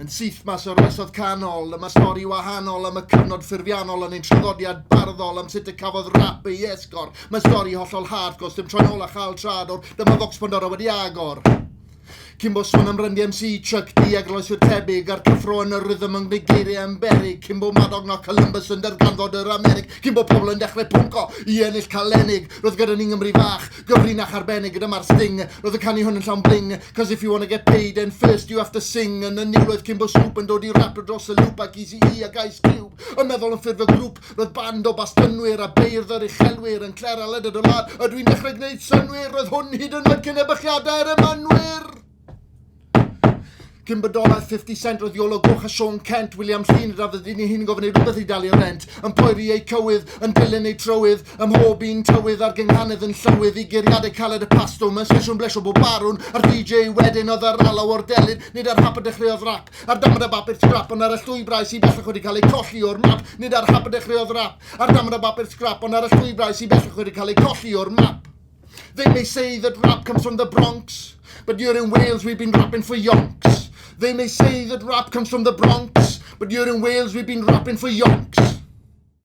Yn syth mas o'r resodd canol, yma stori wahanol am y cyfnod ffurfiannol yn ein traddodiad barddol am sut y cafodd rap ei esgor. Mae stori hollol hardcore, dim troi'n ôl a chael trador, dyma Fox Pandora wedi agor. Cymbo sôn am Run DMC, Chuck D a Gloes yw'r tebyg a'r cyffro yn y rhythm yn gwneud geiriau yn berig. Cymbo Madog na Columbus yn darganfod yr Amerig. Cymbo pobl yn dechrau pwnco i ennill calenig. Roedd gyda ni'n Nghymru fach, gyfrinach arbennig gyda ma'r sting. Roedd y canu hwn yn llawn bling, cos if you wanna get paid then first you have to sing. Yn y niwloedd Cymbo Snoop yn dod i rap dros y loop ac Easy E ac Ice Cube. Yn meddwl yn ffurf y grŵp, roedd band o bastynwyr a beirdd yr uchelwyr yn cler a ledyd o lad. A dwi'n dechrau gwneud synwyr, roedd hwn hyd yn oed cyn ebychiadau'r ymanwyr. Cyn bodolaeth 50 Cent roedd Iolo Goch a Sean Kent, William Llun rafod dyn ni hyn yn gofyn ei rhywbeth i dalu rent. Yn poeri ei cywydd, yn dilyn ei trywydd, ym mhob un tywydd ar gynghanydd yn llywydd i geiriadau caled y pasto. Mae'n sesiwn blesio bob barwn, a'r DJ wedyn oedd ar alaw o'r delyn, nid ar hap y dechreuodd rap. Ar damad y bapur scrap, ond ar y llwybrau sy'n bellach wedi cael ei colli o'r map. Nid ar hap y dechreuodd rap, ar damad y bapur scrap, ond ar y llwybrau sy'n bellach wedi cael ei colli o'r map. They may say that rap comes from the Bronx, but you're in Wales, we've been rapping for yonks. They may say that rap comes from the Bronx, but you're in Wales, we've been rapping for yonks.